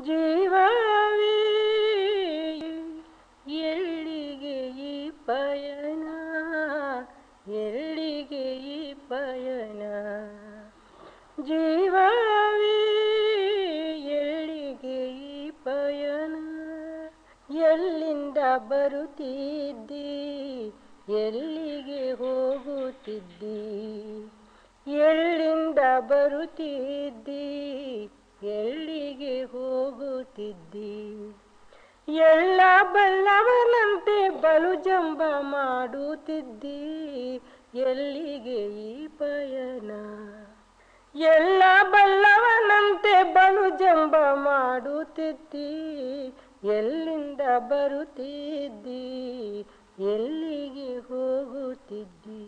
ಜೀವವೇ ಎಲ್ಲಿಗೆ ಈ ಪಯಣ, ಎಲ್ಲಿಗೆ ಈ ಪಯಣ, ಜೀವವೇ ಎಲ್ಲಿಗೆ ಈ ಪಯಣ, ಎಲ್ಲಿಂದ ಬರುತ್ತಿದ್ದಿ, ಎಲ್ಲಿಗೆ ಹೋಗುತ್ತಿದ್ದಿ, ಎಲ್ಲಿಂದ ಬರುತ್ತಿದ್ದಿ, ಎಲ್ಲಿಗೆ ಹೋಗುತ್ತಿದ್ದಿ, ಎಲ್ಲ ಬಲ್ಲವನಂತೆ ಬಲು ಜಂಬ ಮಾಡುತ್ತಿದ್ದಿ, ಎಲ್ಲಿಗೆ ಈ ಪಯಣ, ಎಲ್ಲ ಬಲ್ಲವನಂತೆ ಬಲು ಜಂಬ ಮಾಡುತ್ತಿದ್ದಿ, ಎಲ್ಲಿಂದ ಬರುತ್ತಿದ್ದಿ, ಎಲ್ಲಿಗೆ ಹೋಗುತ್ತಿದ್ದಿ,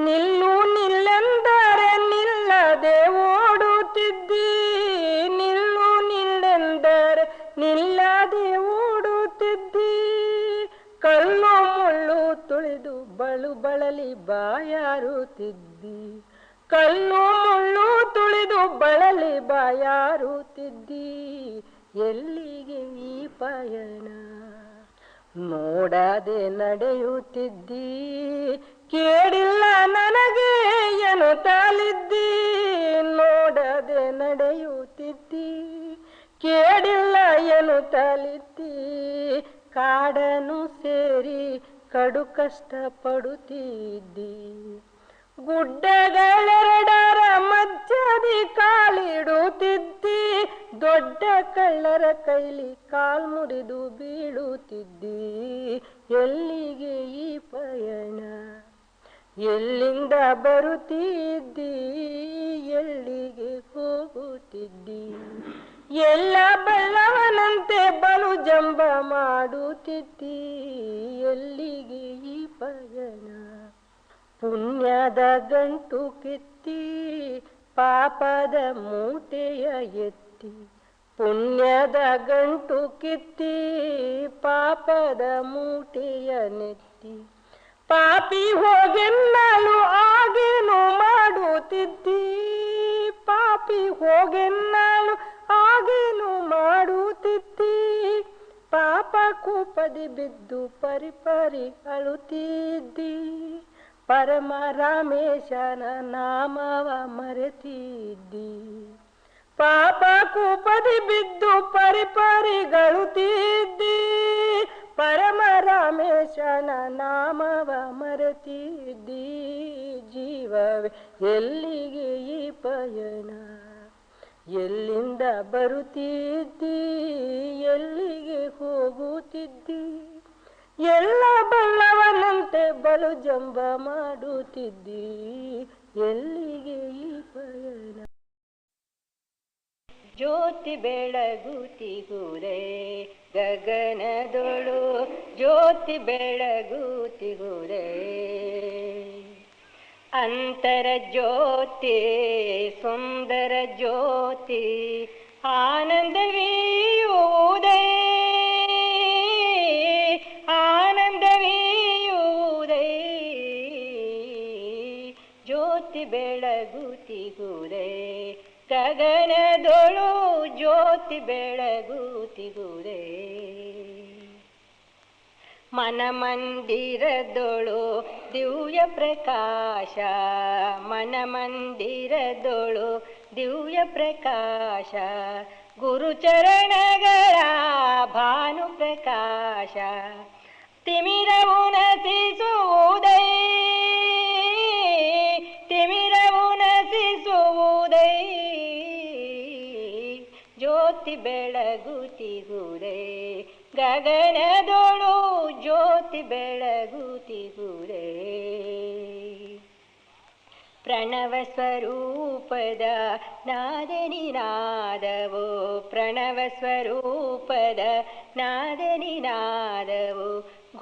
ನಿಲ್ಲು ನಿಲ್ಲೆಂದರೆ ನಿಲ್ಲದೆ ಓಡುತ್ತಿದ್ದಿ, ನಿಲ್ಲು ನಿಲ್ಲೆಂದರೆ ನಿಲ್ಲದೆ ಓಡುತ್ತಿದ್ದಿ, ಕಲ್ಲು ಮುಳ್ಳು ತುಳಿದು ಬಳು ಬಳಲಿ ಬಾಯಾರುತ್ತಿದ್ದಿ, ಕಲ್ಲು ಮುಳ್ಳು ತುಳಿದು ಬಳಲಿ ಬಾಯಾರುತ್ತಿದ್ದಿ, ಎಲ್ಲಿಗೆ ಈ ಪಯಣ, ನೋಡದೆ ನಡೆಯುತ್ತಿದ್ದಿ, ಕೇಳಿಲ್ಲ ನನಗೆ ಎನ್ನುತ್ತಲಿದ್ದಿ, ನೋಡದೆ ನಡೆಯುತ್ತಿದ್ದಿ, ಕೇಳಿಲ್ಲ ಎನ್ನುತ್ತಲಿದ್ದಿ, ಕಾಡನ್ನು ಸೇರಿ ಕಡು ಕಷ್ಟ ಪಡುತ್ತಿದ್ದಿ, ಗುಡ್ಡಗಳೆರಡರ ಮಧ್ಯದಿ ಕಾಲಿಡುತ್ತಿದ್ದಿ, ದೊಡ್ಡ ಕಳ್ಳರ ಕೈಲಿ ಕಾಲ್ ಮುರಿದು ಬೀಳುತ್ತಿದ್ದಿ, ಎಲ್ಲಿಗೆ ಈ ಪಯಣ, ಎಲ್ಲಿಂದ ಬರುತ್ತಿದ್ದಿ, ಎಲ್ಲಿಗೆ ಹೋಗುತ್ತಿದ್ದಿ, ಎಲ್ಲ ಬಲ್ಲವನಂತೆ ಬಲು ಜಂಬ ಮಾಡುತ್ತಿದ್ದಿ, ಎಲ್ಲಿಗೆ ಈ ಪಯಣ, ಪುಣ್ಯದ ಗಂಟು ಕಿತ್ತಿ ಪಾಪದ ಮೂಟೆಯ ಎತ್ತಿ, ಪುಣ್ಯದ ಗಂಟು ಕಿತ್ತಿ ಪಾಪದ ಮೂಟೆಯ ನೆತ್ತಿ, ಪಾಪಿ ಹೋಗೆನ್ನಲು ಆಗೇನು ಮಾಡುತ್ತಿದ್ದಿ, ಪಾಪಿ ಹೋಗೆನ್ನಲು ಆಗೇನು ಮಾಡುತ್ತಿದ್ದಿ, ಪಾಪ ಕೂಪದಿ ಬಿದ್ದು ಪರಿಪರಿ ಅಳುತ್ತಿದ್ದಿ, ಪರಮ ರಾಮೇಶನ ನಾಮವ ಮರೆತಿದ್ದಿ, ಪಾಪ ಕೂಪದಿ ಬಿದ್ದು ಪರಿಪರಿಗಳುತ್ತಿದ್ದಿ, ಪರಮ ರಾಮೇಶನ ನಾಮವ ಮರೆತಿದ್ದಿ, ಜೀವವೇ ಎಲ್ಲಿಗೆ ಈ ಪಯಣ, ಎಲ್ಲಿಂದ ಬರುತ್ತಿದ್ದಿ, ಎಲ್ಲಿಗೆ ಹೋಗುತ್ತಿದ್ದಿ, ಎಲ್ಲ ಬಲ್ಲವನಂತೆ ಬಲು ಜಂಬ ಮಾಡುತ್ತಿದ್ದಿ, ಎಲ್ಲಿಗೆ ಈ ಪಯಣ, ಜ್ಯೋತಿ ಬೆಳಗುತ್ತಿಗುರೆ ಗಗನದೊಳು, ಜ್ಯೋತಿ ಬೆಳಗುತ್ತಿಗುರೆ, ಅಂತರ ಜ್ಯೋತಿ ಸುಂದರ ಜ್ಯೋತಿ ಆನಂದವೀಯುವುದೇ, ಆನಂದವೀಯುವುದೇ, ಜ್ಯೋತಿ ಬೆಳಗುತ್ತಿಗುರೆ ಗಗನದೊಳು, ಜ್ಯೋತಿ ಬೆಳಗುತ್ತಿಗುರೆ, ಮನಮಂದಿರದೊಳು ದಿವ್ಯ ಪ್ರಕಾಶ, ಮನಮಂದಿರದೊಳು ದಿವ್ಯ ಪ್ರಕಾಶ, ಗುರುಚರಣಗಳ ಭಾನು ಪ್ರಕಾಶ, ತಿಮಿರವು ನಸಿಸುವುದೇ, ತಿಮಿರವು ನಸಿಸುವುದೇ, ಜ್ಯೋತಿ ಬೆಳಗುತ್ತಿಗುರೆ ಗಗನದೊಳು, ಜ್ಯೋತಿ ಬೆಳಗುತ್ತಿಗುರೆ, ಪ್ರಣವ ಸ್ವರೂಪದ ನಾದ ನಿನಾದವು, ಪ್ರಣವ ಸ್ವರೂಪದ ನಾದ ನಿನಾದವು,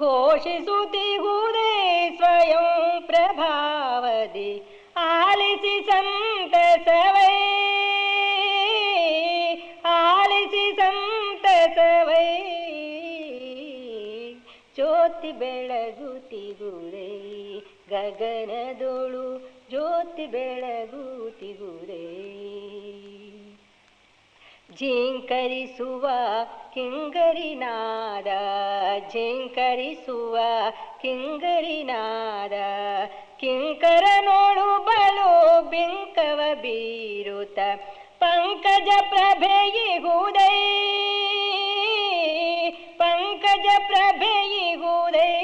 ಘೋಷಿಸುತ್ತಿಗುವುದೇ ಸ್ವಯಂ ಪ್ರಭಾವದಿ, ಆಲಿಸಿ ಸಂತಸವೇ, ಆಲಿಸಿ ಸಂತಸವೇ, ಜ್ಯೋತಿ ಬೆಳಗುತ್ತಿಗುರೆ ಗಗನದೊಳು, ಜ್ಯೋತಿ ಬೆಳಗುತ್ತಿಗುರೆ, ಝೇಂಕರಿಸುವ ಕಿಂಗರಿನಾದ, ಝೇಂಕರಿಸುವ ಕಿಂಗರಿನಾದ, ಕಿಂಕರನೋಳು ಬಲು ಬಿಂಕವ ಬೀರುತ ಪಂಕಜ ಪ್ರಭೆಯಿಗುವುದೈ, ಪಂಕಜ ಪ್ರಭೆಯಿಗುವುದೈ,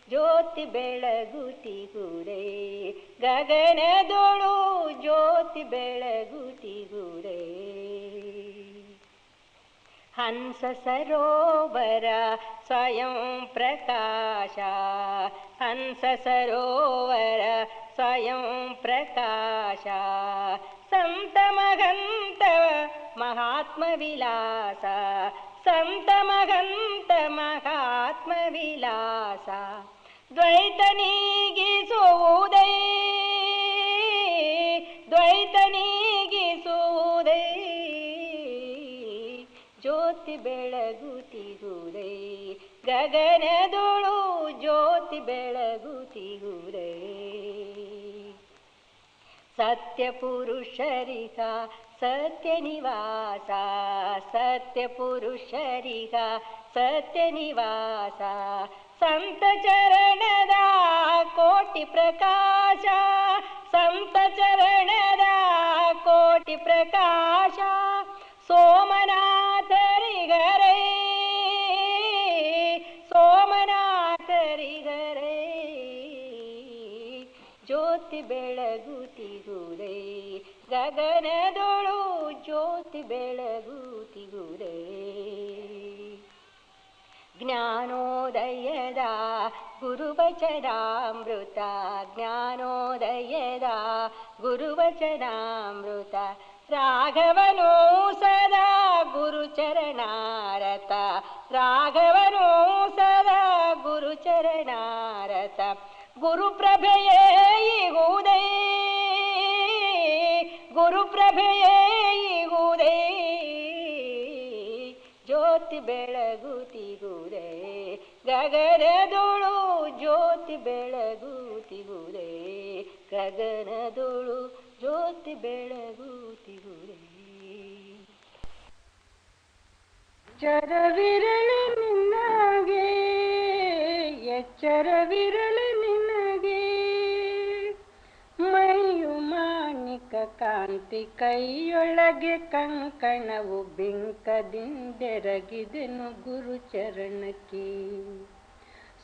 ಜ್ಯೋತಿ ಬೆಳಗುತ್ತಿಗುವುದೈ, ಗಗನದೊಳು ಜ್ಯೋತಿ ಬೆಳಗುತ್ತಿಗುವುದೈ. ಹಂಸ ಸರೋವರ ಸ್ವಯಂ ಪ್ರಕಾಶ, ಹಂಸ ಸರೋವರ ಸ್ವಯಂ ಪ್ರಕಾಶ, ಸಂತ ಮಹಂತ ಮಹಾತ್ಮ ವಿಲಾಸ, ಸಂತ ಮಹಂತ ಮಹಾತ್ಮ ವಿಲಾಸ, ದ್ವೈತ ನೀಗಿಸುವುದೈ, ದ್ವೈತ ನೀಗಿಸುವುದೈ, ಜ್ಯೋತಿ ಬೆಳಗುತ್ತಿಗುವುದೈ, ಗಗನದೊಳು ಜ್ಯೋತಿ ಬೆಳಗುತ್ತಿಗುವುದೈ. ಸತ್ಯ ಪುರುಷರಿಗ ಸತ್ಯ ನಿವಾಸ, ಸತ್ಯ ಪುರುಷರಿಗ ಸತ್ಯ ನಿವಾಸ, ಸಂತ ಚರಣದ ಕೋಟಿ ಪ್ರಕಾಶ, ಸಂತ ಚರಣದ ಕೋಟಿ ಪ್ರಕಾಶ, ಸೋಮನಾಥರಿಗರೇ, ಸೋಮನಾಥರಿಗರೇ, ಜ್ಯೋತಿ ಬೆಳಗುತ್ತಿಗುವುದೈ, ಗಗನದೊಳು ಜ್ಯೋತಿ ಬೆಳಗುತ್ತಿಗುವುದೈ. ಜ್ಞಾನೋದಯದ ಗುರುವಚನಾಮೃತ, ಜ್ಞಾನೋದಯದ ಗುರುವಚನಾಮೃತ, ರಾಘವನೋ ಸದಾ ಗುರುಚರಣಾರತ, ರಾಘವನೋ ಸದಾ ಗುರುಚರಣಾರತ, ಗುರುಪ್ರಭೆಯೇ ಈಗುವುದೈ, ಗುರುಪ್ರಭೆಯೇ ಈಗುವುದೈ, ಜ್ಯೋತಿ ಬೆಳಗುತ್ತಿಗುವುದೈ, ಗಗನದೊಳು ಜ್ಯೋತಿ ಬೆಳಗುತ್ತಿಗುವುದೈ, ಗಗನದೊಳು ಜ್ಯೋತಿ ಬೆಳಗುತ್ತಿಗುವುದೈ. ಎಚ್ಚರವಿರಲಿ ನಿನಗೆ, ಎಚ್ಚರವಿರಲಿ ನಿನಗೆ, ಮೈಯು ಮಾಣಿಕ ಕಾಂತಿ ಕೈಯೊಳಗೆ ಕಂಕಣವು ಬಿಂಕದಿಂದೆರಗಿದೆನು ಗುರುಚರಣಕ್ಕೆ.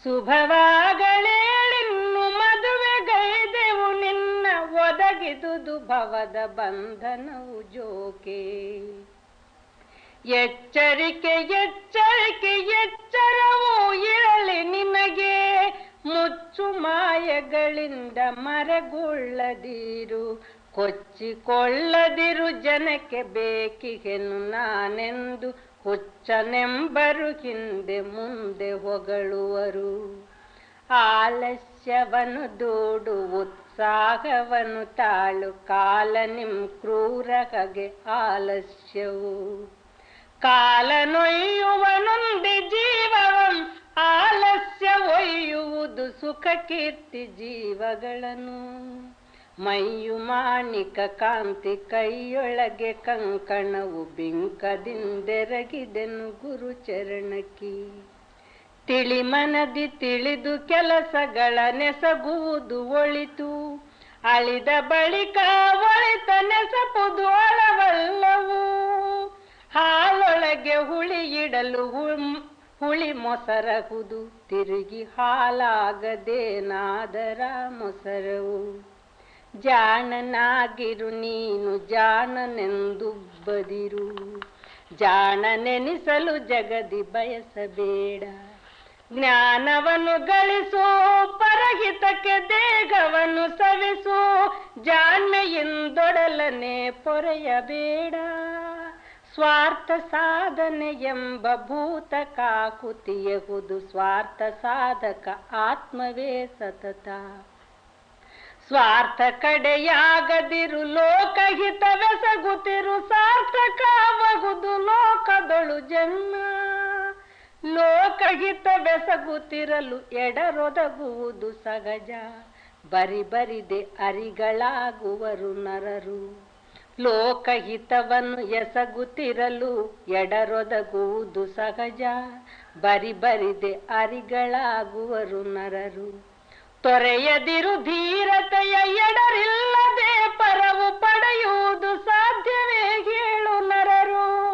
ಶುಭವಾಗಲೇಳಿನ್ನು ಮದುವೆಗೈದೆವು ನಿನ್ನ, ಒದಗಿದುದು ಭವದ ಬಂಧನವು ಜೋಕೆ. ಎಚ್ಚರಿಕೆ ಎಚ್ಚರಿಕೆ ಎಚ್ಚರವೂ ಇರಲಿ ನಿನಗೆ, ಮುಚ್ಚು ಮಾಯಗಳಿಂದ ಮರೆಗೊಳ್ಳದಿರು, ಕೊಚ್ಚಿಕೊಳ್ಳದಿರು ಜನಕ್ಕೆ ಬೇಕಿಗೆನು ನಾನೆಂದು, ಹುಚ್ಚನೆಂಬರು ಹಿಂದೆ ಮುಂದೆ ಹೊಗಳುವರು. ಆಲಸ್ಯವನ್ನು ದೂಡು ಉತ್ಸಾಹವನ್ನು ತಾಳು, ಕಾಲ ನಿಮ್ ಕ್ರೂರ ಹಗೆ ಆಲಸ್ಯವು. ಕಾಲ ನೊಯ್ಯುವನೊಂದೆ ಜೀವವಂ, ಆಲಸ್ಯ ಒಯ್ಯುವುದು ಸುಖ ಕೀರ್ತಿ ಜೀವಗಳನ್ನು. ಮೈಯು ಮಾಣಿಕ ಕಾಂತಿ ಕೈಯೊಳಗೆ ಕಂಕಣವು ಬಿಂಕದಿಂದೆರಗಿದೆನು ಗುರುಚರಣಕ್ಕೆ. ತಿಳಿ ಮನದಿ ತಿಳಿದು ಕೆಲಸಗಳ ನೆಸಗುವುದು ಒಳಿತು, ಅಳಿದ ಬಳಿಕ ಒಳಿತ ನೆಸಪುದು ಅಳವಲ್ಲವು. ಹಾಲೊಳಗೆ ಹುಳಿ ಇಡಲು ಹುಳಿ ಮೊಸರಹುದು, ತಿರುಗಿ ಹಾಲಾಗದೇನಾದರ ಮೊಸರವು. ಜಾಣನಾಗಿರು ನೀನು ಜಾಣನೆಂದು ಬದಿರು, ಜಾಣನೆನಿಸಲು ಜಗದಿ ಬಯಸಬೇಡ. ಜ್ಞಾನವನ್ನು ಗಳಿಸು ಪರಹಿತಕ್ಕೆ ದೇಹವನ್ನು ಸವಿಸು, ಜಾಣ್ಮೆಯಿಂದೊಡಲನೆ ಪೊರೆಯಬೇಡ. ಸ್ವಾರ್ಥ ಸಾಧನೆ ಎಂಬ ಭೂತ ಕಾಕುತಿಯಹುದು, ಸ್ವಾರ್ಥ ಸಾಧಕ ಆತ್ಮವೇ ಸತತ. ಸ್ವಾರ್ಥ ಕಡೆಯಾಗದಿರು ಲೋಕಹಿತವೆಸಗುತ್ತಿರು, ಸಾರ್ಥಕವಾಗುವುದು ಲೋಕದೊಳು ಜನ್ಮ. ಲೋಕಹಿತವೆಸಗುತ್ತಿರಲು ಎಡರೊದಗುವುದು ಸಹಜ, ಬರಿ ಬರಿದೆ ಅರಿಗಳಾಗುವರು ನರರು. ಲೋಕಹಿತವನ್ನು ಎಸಗುತ್ತಿರಲು ಎಡರೊದಗುವುದು ಸಹಜ. ಬರಿದೆ ಅರಿಗಳಾಗುವರು ನರರು. ತೊರೆಯದಿರು ಧೀರತೆಯ ಎಡರಿಲ್ಲದೆ ಪರವು ಪಡೆಯುವುದು ಸಾಧ್ಯವೇ ಹೇಳು ನರರು.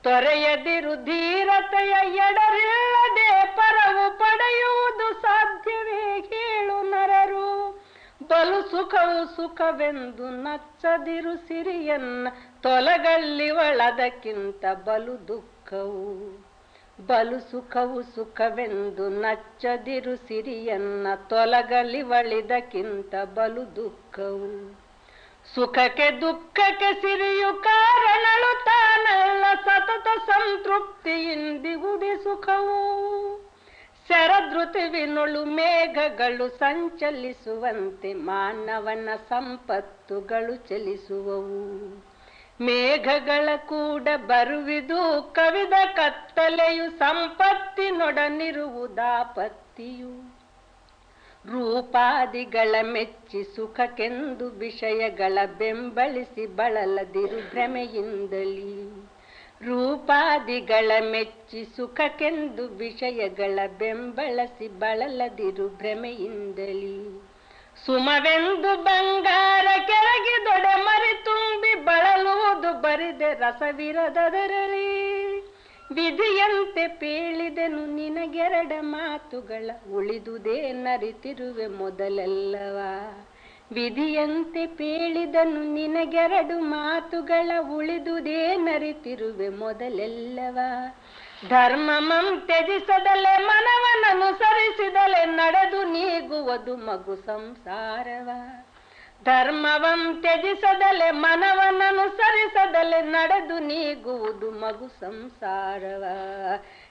ತೊರೆಯದಿರು ಧೀರತೆಯ ಎಡರಿಲ್ಲದೆ ಪರವು ಪಡೆಯುವುದು ಸಾಧ್ಯವೇ ಹೇಳು ನರರು. ಬಲು ಸುಖವು ಸುಖವೆಂದು ನಚ್ಚದಿರು ಸಿರಿಯನ್ನ ತೊಲಗಲ್ಲಿವಳದಕ್ಕಿಂತ ಬಲು ದುಃಖವು. ಬಲು ಸುಖವು ಸುಖವೆಂದು ನಚ್ಚದಿರು ಸಿರಿಯನ್ನ ತೊಲಗಲಿವಳಿದಕ್ಕಿಂತ ಬಲು ದುಃಖವು. ಸುಖಕ್ಕೆ ದುಃಖಕ್ಕೆ ಸಿರಿಯು ಕಾರಣಳು ತಾನಲ್ಲ, ಸತತ ಸಂತೃಪ್ತಿಯಿಂದಿಗುಡಿ ಸುಖವು. ಶರದೃತುವಿನೊಳು ಮೇಘಗಳು ಸಂಚಲಿಸುವಂತೆ ಮಾನವನ ಸಂಪತ್ತುಗಳು ಚಲಿಸುವವು. ಮೇಘಗಳ ಕೂಡ ಬರುವಿದು ಕವಿದ ಕತ್ತಲೆಯು, ಸಂಪತ್ತಿನೊಡನಿರುವುದಾಪತ್ತಿಯು. ರೂಪಾದಿಗಳ ಮೆಚ್ಚಿ ಸುಖಕ್ಕೆಂದು ವಿಷಯಗಳ ಬೆಂಬಲಿಸಿ ಬಳಲದಿರು ಭ್ರಮೆಯಿಂದಲಿ. ರೂಪಾದಿಗಳ ಮೆಚ್ಚಿ ಸುಖಕ್ಕೆಂದು ವಿಷಯಗಳ ಬೆಂಬಲಿಸಿ ಬಳಲದಿರು ಭ್ರಮೆಯಿಂದಲಿ. ಸುಮವೆಂದು ಬಂಗಾರ ಕೆಳಗಿದೊಡೆ ಮರಿ ತುಂಬಿ ಬಳಲುವುದು ಬರಿದೆ ರಸವಿರದರಲ್ಲಿ. ವಿಧಿಯಂತೆ ಪೇಳಿದೆನು ನಿನಗೆರಡ ಮಾತುಗಳ, ಉಳಿದುದೇ ನರಿತಿರುವೆ ಮೊದಲೆಲ್ಲವ. ವಿಧಿಯಂತೆ ಪೇಳಿದನು ನಿನಗೆರಡು ಮಾತುಗಳ, ಉಳಿದುದೇ ನರಿತಿರುವೆ ಮೊದಲೆಲ್ಲವ. ಧರ್ಮಮಂ ತ್ಯಜಿಸದಲೆ ಮನವನ್ನನುಸರಿಸಿದಲೆ ನಡೆದು ನೀಗುವುದು ಮಗು ಸಂಸಾರವ. ಧರ್ಮವಂ ತ್ಯಜಿಸದಲೆ ಮನವನ್ನನುಸರಿಸದಲೆ ನಡೆದು ನೀಗುವುದು ಮಗು ಸಂಸಾರವ.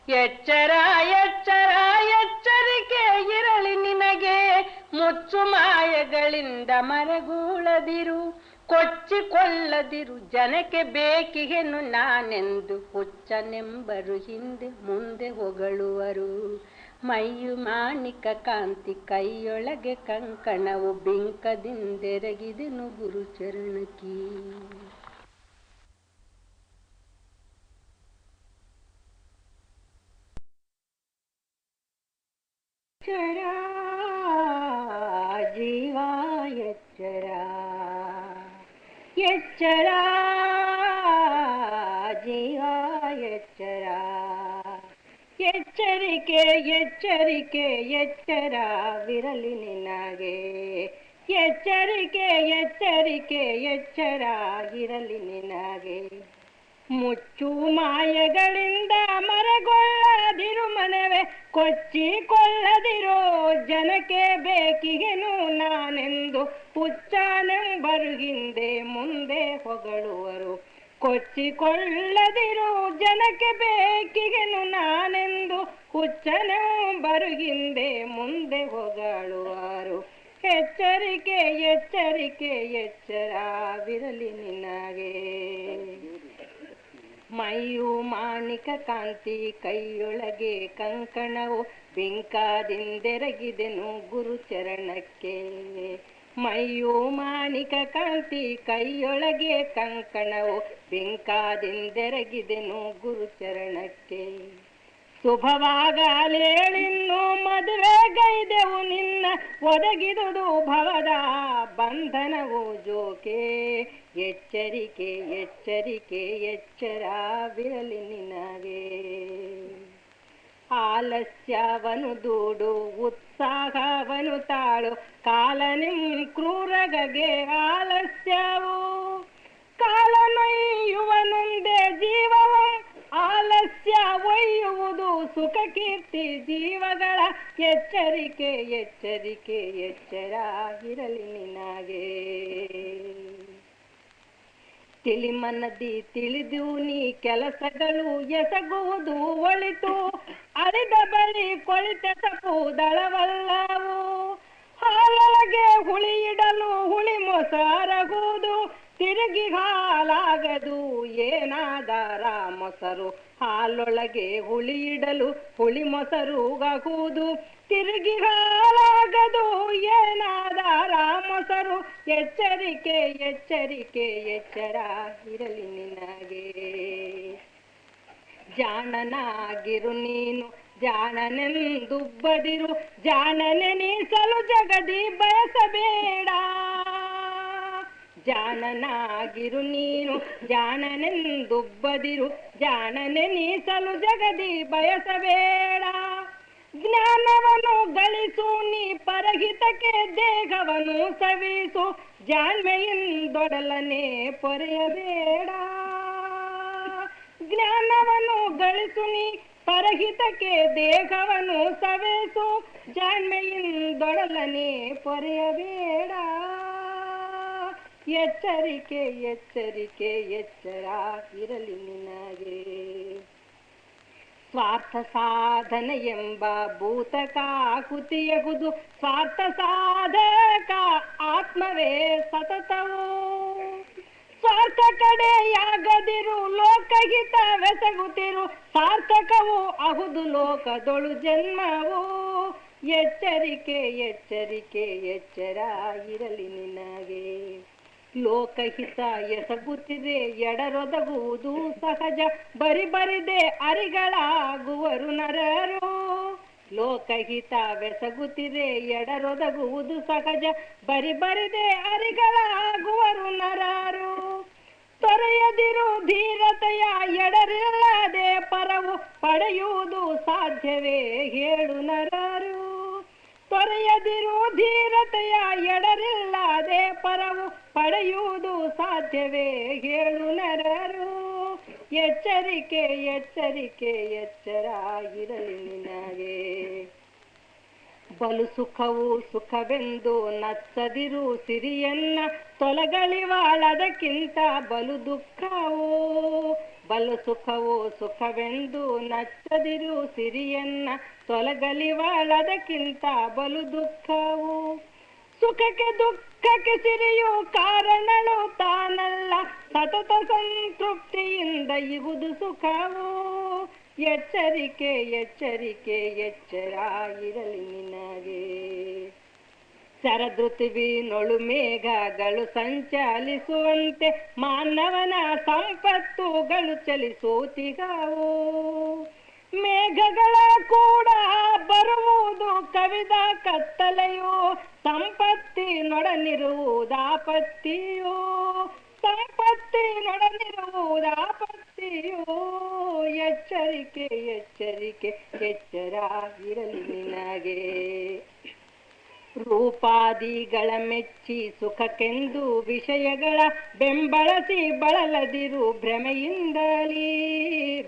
ಎಚ್ಚರ ಎಚ್ಚರ ಎಚ್ಚರಿಕೆ ಇರಲಿ ನಿನಗೆ, ಮುಚ್ಚು ಮಾಯಗಳಿಂದ ಮರಗೂಳದಿರು. ಕೊಚ್ಚಿಕೊಳ್ಳದಿರು ಜನಕ್ಕೆ ಬೇಕಿಗೆನು ನಾನೆಂದು, ಹುಚ್ಚನೆಂಬರು ಹಿಂದೆ ಮುಂದೆ ಹೊಗಳುವರು. ಮೈಯು ಮಾಣಿಕ ಕಾಂತಿ ಕೈಯೊಳಗೆ ಕಂಕಣವು, ಬಿಂಕದಿಂದೆರಗಿದೆನು ಗುರುಚರಣಕಿ. ಎಚ್ಚರ ಜೀವ ಎಚ್ಚರ, ಎಚ್ಚರ ಜೀವ ಎಚ್ಚರ. ಎಚ್ಚರಿಕೆ ಎಚ್ಚರಿಕೆ ಎಚ್ಚರವಿರಲಿ ನಿನಗೆ. ಎಚ್ಚರಿಕೆ ಎಚ್ಚರಿಕೆ ಎಚ್ಚರ ಇರಲಿ ನಿನಗೆ. ಮುಚ್ಚು ಮಾಯಗಳಿಂದ ಮರಗೊಳ್ಳದಿರು ಮನವೇ, ಕೊಚ್ಚಿಕೊಳ್ಳದಿರೋ ಜನಕ್ಕೆ ಬೇಕಿಗೆನು ನಾನೆಂದು, ಹುಚ್ಚನೆಂಬರು ಹಿಂದೆ ಮುಂದೆ ಹೊಗಳುವರು. ಕೊಚ್ಚಿಕೊಳ್ಳದಿರು ಜನಕ್ಕೆ ಬೇಕಿಗೆನು ನಾನೆಂದು, ಹುಚ್ಚನೆಂಬರು ಹಿಂದೆ ಮುಂದೆ ಹೊಗಳುವರು. ಎಚ್ಚರಿಕೆ ಎಚ್ಚರಿಕೆ ಎಚ್ಚರವಿರಲಿ ನಿನಗೆ. ಮೈಯು ಮಾಣಿಕ ಕಾಂತಿ ಕೈಯೊಳಗೆ ಕಂಕಣವು, ಬಿಂಕದಿಂದೆರಗಿದೆನು ಗುರುಚರಣಕ್ಕೆ. ಮೈಯು ಮಾಣಿಕ ಕಾಂತಿ ಕೈಯೊಳಗೆ ಕಂಕಣವು, ಬಿಂಕದಿಂದೆರಗಿದೆನು ಗುರುಚರಣಕ್ಕೆ. ಶುಭವಾಗಲೇಳಿನ್ನು ಮದುವೆಗೈದೆವು ನಿನ್ನ, ಒದಗಿದುದು ಭವದ ಬಂಧನವು ಜೋಕೆ. ಎಚ್ಚರಿಕೆ ಎಚ್ಚರಿಕೆ ಎಚ್ಚರವಿರಲಿ ನಿನಗೆ. ಆಲಸ್ಯವನು ದೂಡು ಉತ್ಸಾಹವನು ತಾಳು, ಕಾಲನಿಂ ಕ್ರೂರಗಗೆ ಆಲಸ್ಯವು. ಕಾಲನೊಯ್ಯುವನೊಂದೇ ಜೀವವು, ಆಲಸ್ಯ ಒಯ್ಯುವುದು ಸುಖ ಕೀರ್ತಿ ಜೀವಗಳ. ಎಚ್ಚರಿಕೆ ಎಚ್ಚರಿಕೆ ಎಚ್ಚರ ಇರಲಿ ನಿನಗೆ. ತಿಳಿಮನದಿ ತಿಳಿದು ನೀ ಕೆಲಸಗಳು ಎಸಗುವುದು ಒಳಿತು, ಅರಿದ ಬಳಿ ಕೊಳಿತೆಸಪು ದಳವಲ್ಲವು. ಹಾಲೊಳಗೆ ಹುಳಿ ಇಡಲು ಹುಳಿ ಮೊಸರಗುವುದು, ತಿರುಗಿ ಹಾಲಾಗದು ಏನಾದಾರ ಮೊಸರು ಹಾಲೊಳಗೆ ಹುಳಿ ಇಡಲು ಹುಳಿ ಮೊಸರುಗಾಗುವುದು ತಿರುಗಿ ಹಾಲಾಗದು ಏನಾದಾರ ಮೊಸರು ಎಚ್ಚರಿಕೆ ಎಚ್ಚರಿಕೆ ಎಚ್ಚರ ಇರಲಿ ನಿನಗೆ ಜಾಣನಾಗಿರು ನೀನು ಜಾಣನೆಂದು ಬದಿರು ಜಾಣನೆನಿಸಲು ಜಗದಿ ಬಯಸಬೇಡ ಜಾಣನಾಗಿರು ನೀನು ಜಾಣನೆಂದು ಬದಿರು ಜಾಣನೆನಿಸಲು ಜಗದಿ ಬಯಸಬೇಡ ಜ್ಞಾನವನ್ನು ಗಳಿಸು ನೀ ಪರಹಿತಕ್ಕೆ ದೇಹವನ್ನು ಸವಿಸು ಜಾಣ್ಮೆಯಿಂದೊಡಲನೆ ಪೊರೆಯಬೇಡ ಜ್ಞಾನವನ್ನು ಗಳಿಸು ನೀ ಪರಹಿತಕ್ಕೆ ದೇಹವನ್ನು ಸವೆಸು ಜಾಣ್ಮೆಯಿಂದೊಡಲನೆ ಪೊರೆಯಬೇಡ ಎಚ್ಚರಿಕೆ ಎಚ್ಚರಿಕೆ ಎಚ್ಚರ ಇರಲಿ ನಿನಗೆ ಸ್ವಾರ್ಥ ಸಾಧನ ಎಂಬ ಭೂತಕಾಕುತಿಯಗುದು ಸ್ವಾರ್ಥ ಸಾಧಕ ಆತ್ಮವೇ ಸತತವು ಸ್ವಾರ್ಥ ಕಡೆಯಾಗದಿರು ಲೋಕಹಿತವೆಸಗುತ್ತಿರು ಸಾರ್ಥಕವು ಅಹುದು ಲೋಕದೊಳು ಜನ್ಮವು ಎಚ್ಚರಿಕೆ ಎಚ್ಚರಿಕೆ ಎಚ್ಚರ ಇರಲಿ ನಿನಗೆ ಲೋಕಹಿತ ಎಸಗುತ್ತಿದೆ ಎಡರೊದಗುವುದು ಸಹಜ ಬರಿ ಬರಿದೆ ಅರಿಗಳಾಗುವರು ನರರು ಲೋಕಹಿತವೆಸಗುತ್ತಿದೆ ಎಡರೊದಗುವುದು ಸಹಜ ಬರಿ ಬರಿದೆ ಅರಿಗಳಾಗುವರು ನರರು ತೊರೆಯದಿರು ಧೀರತೆಯ ಎಡರಿಲ್ಲದೆ ಪರವು ಪಡೆಯುವುದು ಸಾಧ್ಯವೇ ಹೇಳು ನರರು ತೊರೆಯದಿರು ಧೀರತೆಯ ಎಡರಿಲ್ಲದೆ ಪರವು ಪಡೆಯುವುದು ಸಾಧ್ಯವೇ ಹೇಳು ನರರು ಎಚ್ಚರಿಕೆ ಎಚ್ಚರಿಕೆ ಎಚ್ಚರ ಇರಲಿ ನಿನಗೆ ಬಲು ಸುಖವು ಸುಖವೆಂದು ನಚ್ಚದಿರು ಸಿರಿಯನ್ನ ತೊಲಗಳಿವಾಳದಕ್ಕಿಂತ ಬಲು ದುಃಖವು ಬಲು ಸುಖವು ಸುಖವೆಂದು ನಚ್ಚದಿರು ಸಿರಿಯನ್ನ ತೊಲಗಲಿವಾಳದಕ್ಕಿಂತ ಬಲು ದುಃಖವು ಸುಖಕ್ಕೆ ದುಃಖಕ್ಕೆ ಸಿರಿಯು ಕಾರಣಳು ತಾನಲ್ಲ ಸತತ ಸಂತೃಪ್ತಿಯಿಂದ ಇವುದು ಸುಖವು ಎಚ್ಚರಿಕೆ ಎಚ್ಚರಿಕೆ ಎಚ್ಚರ ಇರಲಿ ನಿನಗೆ ಶರದೃತುವಿನೊಳು ಮೇಘಗಳು ಸಂಚಲಿಸುವಂತೆ ಮಾನವನ ಸಂಪತ್ತುಗಳು ಚಲಿಸುತ್ತಿಗವು ಮೇಘಗಳ ಕೂಡ ಬರುವುದು ಕವಿದ ಕತ್ತಲೆಯೋ ಸಂಪತ್ತಿನೊಡನಿರುವುದಾಪತ್ತಿಯೋ ಸಂಪತ್ತಿನೊಡನಿರುವುದಾಪತ್ತಿಯೋ ಎಚ್ಚರಿಕೆ ಎಚ್ಚರಿಕೆ ಎಚ್ಚರ ಇರಲಿ ನಿನಗೆ ರೂಪಾದಿಗಳ ಮೆಚ್ಚಿ ಸುಖಕ್ಕೆಂದು ವಿಷಯಗಳ ಬೆಂಬಳಸಿ ಬಳಲದಿರು ಭ್ರಮೆಯಿಂದಲೇ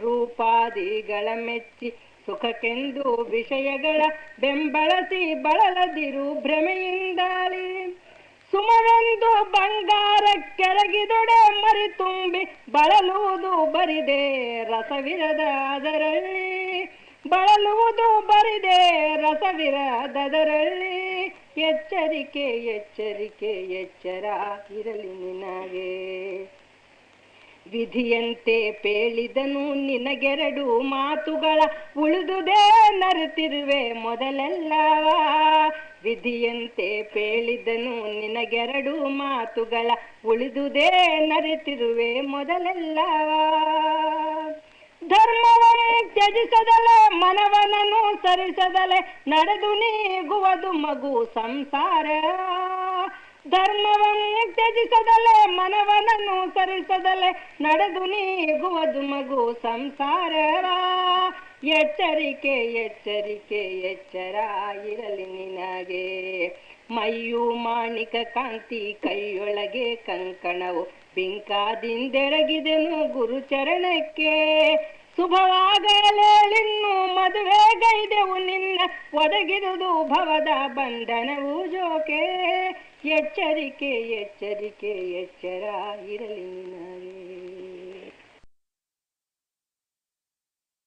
ರೂಪಾದಿಗಳ ಮೆಚ್ಚಿ ಸುಖಕ್ಕೆಂದು ವಿಷಯಗಳ ಬೆಂಬಳಸಿ ಬಳಲದಿರು ಭ್ರಮೆಯಿಂದಲೇ ಸುಮವೆಂದು ಬಂಗಾರ ಕೆರಗಿದೊಡೆ ಮರಿ ತುಂಬಿ ಬಳಲುವುದು ಬರಿದೆ ರಸವಿರದ ಅದರಲ್ಲಿ ಬಳಲುವುದು ಬರಿದೆ ರಸವಿರದರಲ್ಲಿ ಎಚ್ಚರಿಕೆ ಎಚ್ಚರಿಕೆ ಎಚ್ಚರ ಇರಲಿ ನಿನಗೆ ವಿಧಿಯಂತೆ ಪೇಳಿದನು ನಿನಗೆರಡು ಮಾತುಗಳ ಉಳಿದುದೇ ನರುತ್ತಿರುವೆ ಮೊದಲೆಲ್ಲವ ವಿಧಿಯಂತೆ ಪೇಳಿದನು ನಿನಗೆರಡು ಮಾತುಗಳ ಉಳಿದುದೇ ನರಿತಿರುವೆ ಮೊದಲೆಲ್ಲವ ಧರ್ಮವನ್ನು ತ್ಯಜಿಸದಲೆ ಮನವನನ್ನು ಸರಿಸದಲೆ ನಡೆದು ನೀಗುವುದು ಮಗು ಸಂಸಾರ ಧರ್ಮವನ್ನು ತ್ಯಜಿಸದಲೆ ಮನವನನ್ನು ಸರಿಸದಲೆ ನಡೆದು ನೀಗುವುದು ಮಗು ಸಂಸಾರ ಎಚ್ಚರಿಕೆ ಎಚ್ಚರಿಕೆ ಎಚ್ಚರ ಇರಲಿ ನಿನಗೆ ಮೈಯು ಮಾಣಿಕ ಕಾಂತಿ ಕೈಯೊಳಗೆ ಕಂಕಣವು ಬಿಂಕಾದಿಂದೆರಗಿದೆನು ಗುರುಚರಣಕ್ಕೆ ಶುಭವಾಗಲೇಳಿನ್ನು ಮದುವೆಗೈದೆವು ನಿನ್ನ ಒದಗಿದುದು ಭವದ ಬಂಧನವು ಜೋಕೆ ಎಚ್ಚರಿಕೆ ಎಚ್ಚರಿಕೆ ಎಚ್ಚರ ಇರಲಿ ನಿನಗೆ